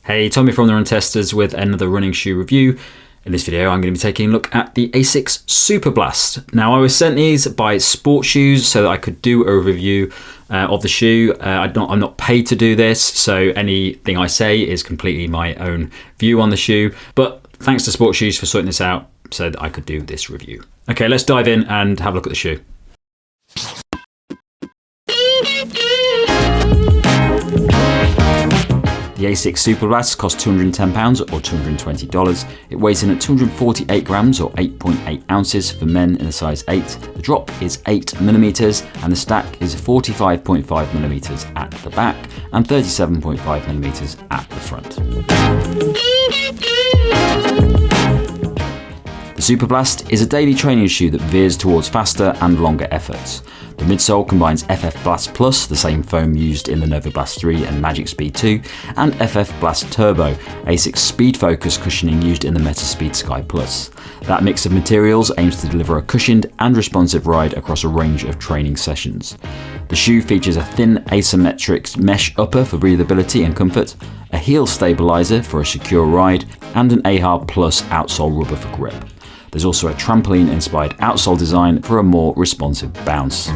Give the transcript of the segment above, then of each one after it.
Hey, Tommy from the Run Testers with another running shoe review. In this video, I'm going to be taking a look at the Asics Superblast. Now, I was sent these by Sports Shoes so that I could do a review of the shoe. I'm not paid to do this, so anything I say is completely my own view on the shoe. But thanks to Sports Shoes for sorting this out so that I could do this review. Okay, let's dive in and have a look at the shoe. The Asics Superblast costs £210 or $220. It weighs in at 248 grams or 8.8 ounces for men in a size 8. The drop is 8mm and the stack is 45.5mm at the back and 37.5mm at the front. The Superblast is a daily training shoe that veers towards faster and longer efforts. The midsole combines FF Blast Plus, the same foam used in the Novablast 3 and Metaspeed 2, and FF Blast Turbo, Asics speed focus cushioning used in the Metaspeed Sky Plus. That mix of materials aims to deliver a cushioned and responsive ride across a range of training sessions. The shoe features a thin asymmetric mesh upper for breathability and comfort, a heel stabilizer for a secure ride, and an AHARPLUS outsole rubber for grip. There's also a trampoline-inspired outsole design for a more responsive bounce. So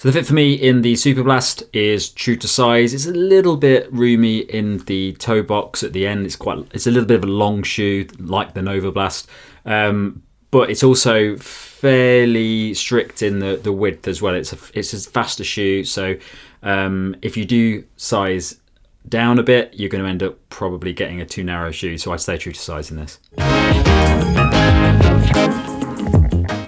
the fit for me in the Superblast is true to size. It's a little bit roomy in the toe box at the end. It's a little bit of a long shoe like the Novablast, but it's also fairly strict in the width as well. It's a faster shoe, so if you do size down a bit, you're going to end up probably getting a too narrow shoe, so I stay true to size in this.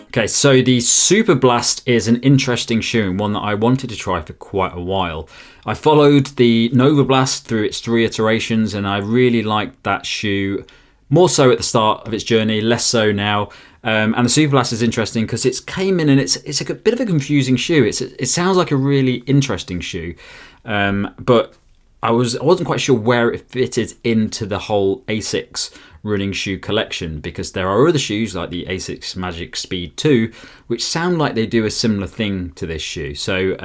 Okay, so the Superblast is an interesting shoe and one that I wanted to try for quite a while. I followed the Novablast through its 3 iterations and I really liked that shoe, more so at the start of its journey, less so now. And the Superblast is interesting because it came in and it's a bit of a confusing shoe. It sounds like a really interesting shoe, but I wasn't quite sure where it fitted into the whole Asics running shoe collection, because there are other shoes like the Asics Magic Speed 2 which sound like they do a similar thing to this shoe. So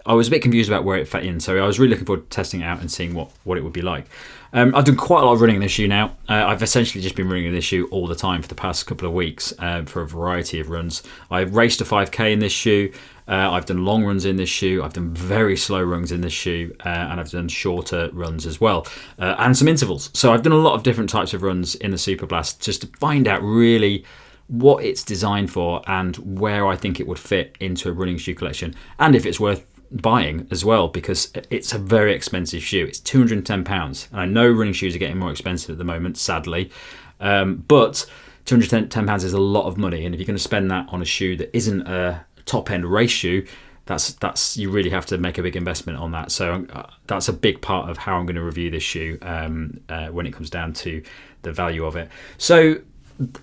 I was a bit confused about where it fit in, so I was really looking forward to testing it out and seeing what it would be like. I've done quite a lot of running in this shoe now. I've essentially just been running in this shoe all the time for the past couple of weeks for a variety of runs. I've raced a 5k in this shoe. I've done long runs in this shoe. I've done very slow runs in this shoe, and I've done shorter runs as well, and some intervals. So I've done a lot of different types of runs in the Superblast just to find out really what it's designed for and where I think it would fit into a running shoe collection, and if it's worth buying as well, because it's a very expensive shoe. It's £210, and I know running shoes are getting more expensive at the moment, sadly, but £210 is a lot of money, and if you're going to spend that on a shoe that isn't a top-end race shoe, that's you really have to make a big investment on that. So that's a big part of how I'm going to review this shoe when it comes down to the value of it. So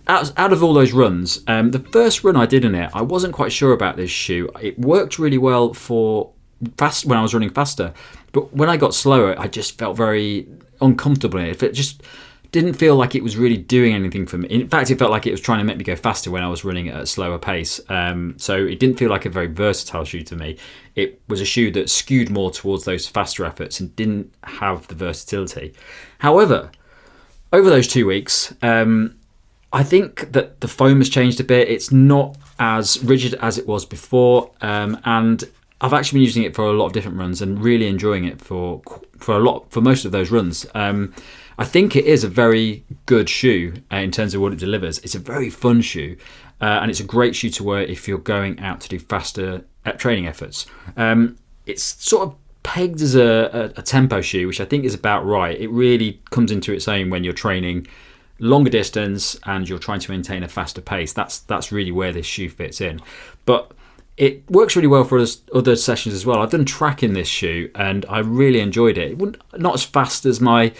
out of all those runs, the first run I did in it, I wasn't quite sure about this shoe. It worked really well for fast when I was running faster, but when I got slower, I just felt very uncomfortable in it. It just didn't feel like it was really doing anything for me. In fact, it felt like it was trying to make me go faster when I was running at a slower pace. So it didn't feel like a very versatile shoe to me. It was a shoe that skewed more towards those faster efforts and didn't have the versatility. However, over those 2 weeks, I think that the foam has changed a bit. It's not as rigid as it was before, and I've actually been using it for a lot of different runs and really enjoying it for most of those runs. I think it is a very good shoe in terms of what it delivers. It's a very fun shoe, and it's a great shoe to wear if you're going out to do faster training efforts. It's sort of pegged as a tempo shoe, which I think is about right. It really comes into its own when you're training longer distance and you're trying to maintain a faster pace. That's really where this shoe fits in. But it works really well for other sessions as well. I've done track in this shoe and I really enjoyed it. Not as fast as my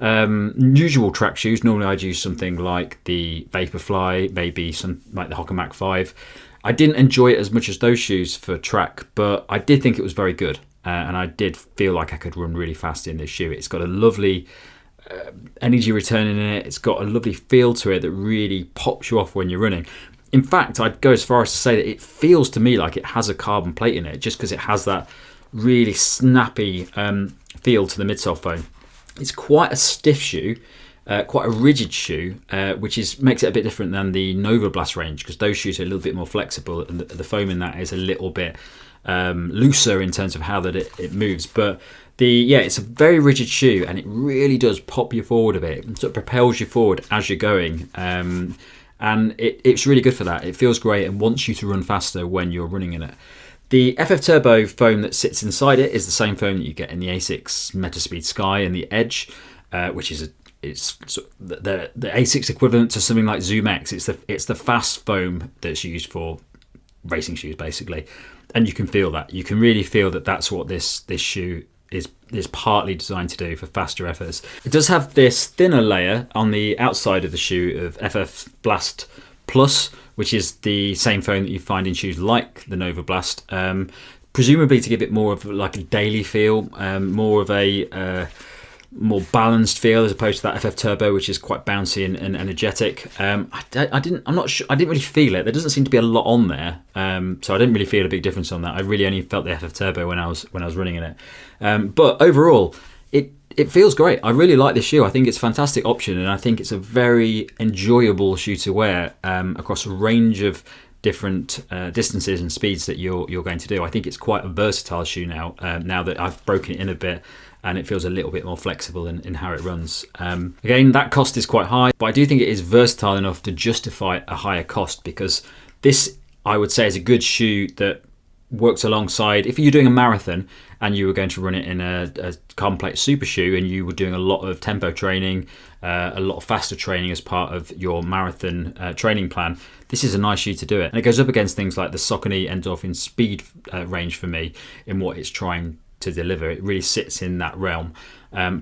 usual track shoes. Normally I'd use something like the Vaporfly, maybe some like the Hoka Mach 5. I didn't enjoy it as much as those shoes for track, but I did think it was very good, and I did feel like I could run really fast in this shoe. It's got a lovely energy return in it. It's got a lovely feel to it that really pops you off when you're running. In fact, I'd go as far as to say that it feels to me like it has a carbon plate in it, just because it has that really snappy feel to the midsole foam. It's quite a stiff shoe, quite a rigid shoe, which makes it a bit different than the Novablast range, because those shoes are a little bit more flexible, and the foam in that is a little bit looser in terms of how that it moves. But it's a very rigid shoe, and it really does pop you forward a bit. It sort of propels you forward as you're going, and it's really good for that. It feels great and wants you to run faster when you're running in it. The FF Turbo foam that sits inside it is the same foam that you get in the Asics Metaspeed Sky and the Edge, which is it's the Asics equivalent to something like Zoom X. It's the fast foam that's used for racing shoes, basically, and you can feel that. You can really feel that that's what this shoe is partly designed to do, for faster efforts. It does have this thinner layer on the outside of the shoe of FF Blast Plus, which is the same foam that you find in shoes like the Novablast, presumably to give it more of like a daily feel, more of a more balanced feel, as opposed to that FF Turbo, which is quite bouncy and energetic. I'm not sure. I didn't really feel it. There doesn't seem to be a lot on there, so I didn't really feel a big difference on that. I really only felt the FF Turbo when I was running in it. But overall, it feels great. I really like this shoe. I think it's a fantastic option, and I think it's a very enjoyable shoe to wear across a range of different distances and speeds that you're going to do. I think it's quite a versatile shoe now. Now that I've broken it in a bit, and it feels a little bit more flexible in how it runs. Again, that cost is quite high, but I do think it is versatile enough to justify a higher cost, because this, I would say, is a good shoe that works alongside, if you're doing a marathon and you were going to run it in a carbon plate super shoe, and you were doing a lot of tempo training, a lot of faster training as part of your marathon training plan, this is a nice shoe to do it. And it goes up against things like the Saucony Endorphin Speed range for me in what it's trying to deliver. It really sits in that realm,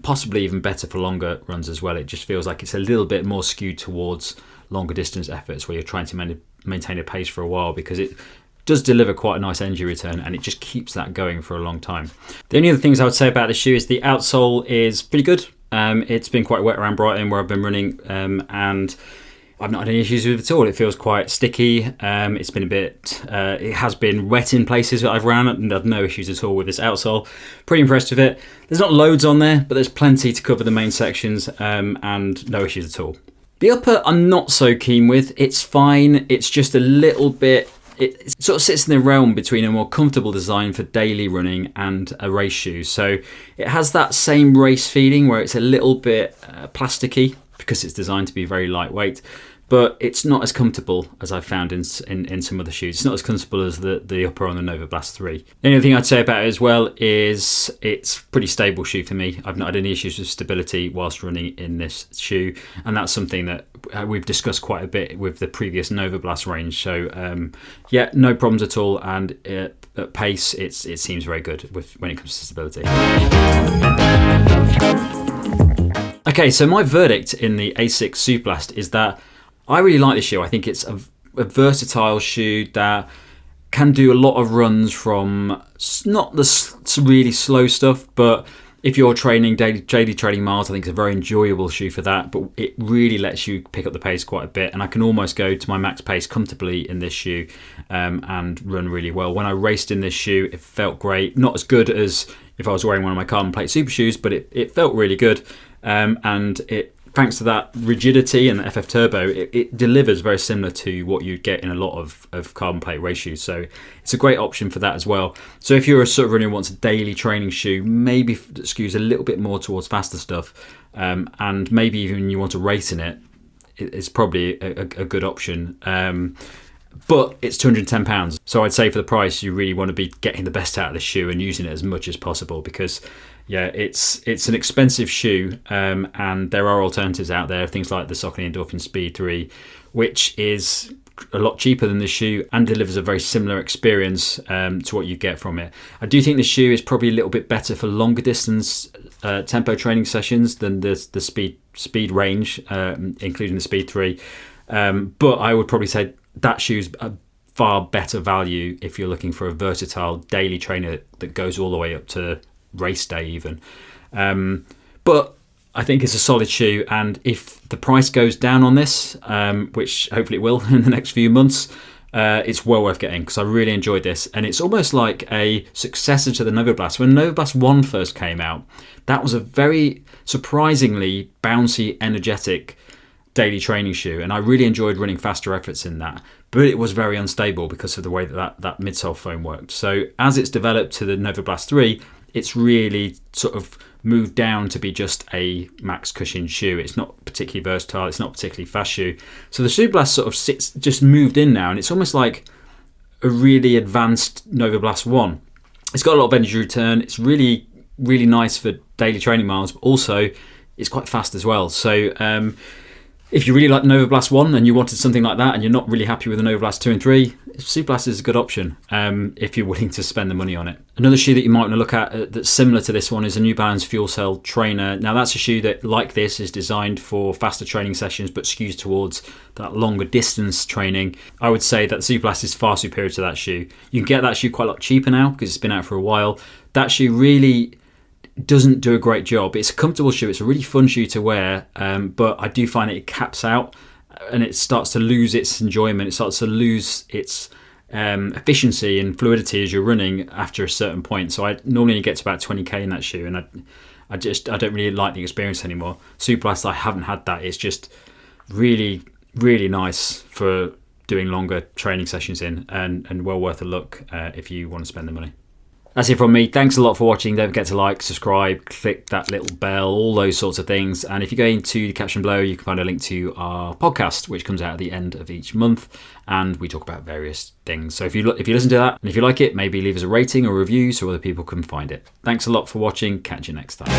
possibly even better for longer runs as well. It just feels like it's a little bit more skewed towards longer distance efforts where you're trying to maintain a pace for a while, because it does deliver quite a nice energy return, and it just keeps that going for a long time. The only other things I would say about the shoe is the outsole is pretty good. It's been quite wet around Brighton where I've been running, and I've not had any issues with it at all. It feels quite sticky. It's been a bit, it has been wet in places that I've ran, and I've no issues at all with this outsole. Pretty impressed with it. There's not loads on there, but there's plenty to cover the main sections, and no issues at all. The upper I'm not so keen with. It's fine. It's just a little bit, it sort of sits in the realm between a more comfortable design for daily running and a race shoe. So it has that same race feeling where it's a little bit plasticky, because it's designed to be very lightweight, but it's not as comfortable as I've found in some other shoes. It's not as comfortable as the upper on the Novablast 3. The only thing I'd say about it as well is it's a pretty stable shoe for me. I've not had any issues with stability whilst running in this shoe, and that's something that we've discussed quite a bit with the previous Novablast range. So yeah, no problems at all, and at pace it seems very good when it comes to stability. Okay, so my verdict in the Asics Superblast is that I really like this shoe. I think it's a versatile shoe that can do a lot of runs from not the really slow stuff, but if you're training daily training miles, I think it's a very enjoyable shoe for that. But it really lets you pick up the pace quite a bit, and I can almost go to my max pace comfortably in this shoe and run really well. When I raced in this shoe, it felt great. Not as good as if I was wearing one of my carbon plate super shoes, but it felt really good, and it, thanks to that rigidity and the FF Turbo, it delivers very similar to what you'd get in a lot of carbon plate race shoes. So it's a great option for that as well. So if you're a sort of runner who wants a daily training shoe, maybe that skews a little bit more towards faster stuff, and maybe even you want to race in it, it's probably a good option. But it's £210. So I'd say for the price, you really want to be getting the best out of the shoe and using it as much as possible, because yeah, it's an expensive shoe, and there are alternatives out there, things like the Saucony Endorphin Speed 3, which is a lot cheaper than this shoe and delivers a very similar experience to what you get from it. I do think the shoe is probably a little bit better for longer distance tempo training sessions than the speed range, including the Speed 3. But I would probably say that shoe's a far better value if you're looking for a versatile daily trainer that goes all the way up to race day even. But I think it's a solid shoe, and if the price goes down on this, which hopefully it will in the next few months, it's well worth getting because I really enjoyed this, and it's almost like a successor to the Novablast. When Novablast 1 first came out, that was a very surprisingly bouncy, energetic daily training shoe, and I really enjoyed running faster efforts in that, but it was very unstable because of the way that midsole foam worked. So as it's developed to the Novablast 3, it's really sort of moved down to be just a max cushion shoe. It's not particularly versatile, it's not particularly fast shoe. So the Superblast sort of just moved in now, and it's almost like a really advanced Novablast 1. It's got a lot of energy return, it's really, really nice for daily training miles, but also it's quite fast as well. So if you really like Novablast 1 and you wanted something like that and you're not really happy with the Novablast 2 and 3, Superblast is a good option if you're willing to spend the money on it. Another shoe that you might want to look at that's similar to this one is a New Balance Fuel Cell Trainer. Now that's a shoe that, like this, is designed for faster training sessions but skews towards that longer distance training. I would say that the Superblast is far superior to that shoe. You can get that shoe quite a lot cheaper now because it's been out for a while. That shoe really doesn't do a great job. It's a comfortable shoe, it's a really fun shoe to wear, but I do find it caps out and it starts to lose its enjoyment. It starts to lose its efficiency and fluidity as you're running after a certain point. So I normally get to about 20k in that shoe, and I don't really like the experience anymore. Superblast, I haven't had that. It's just really, really nice for doing longer training sessions in, and well worth a look if you want to spend the money. That's it from me. Thanks a lot for watching. Don't forget to like, subscribe, click that little bell, all those sorts of things. And if you go into the caption below, you can find a link to our podcast, which comes out at the end of each month, and we talk about various things. So if you listen to that and if you like it, maybe leave us a rating or a review so other people can find it. Thanks a lot for watching. Catch you next time.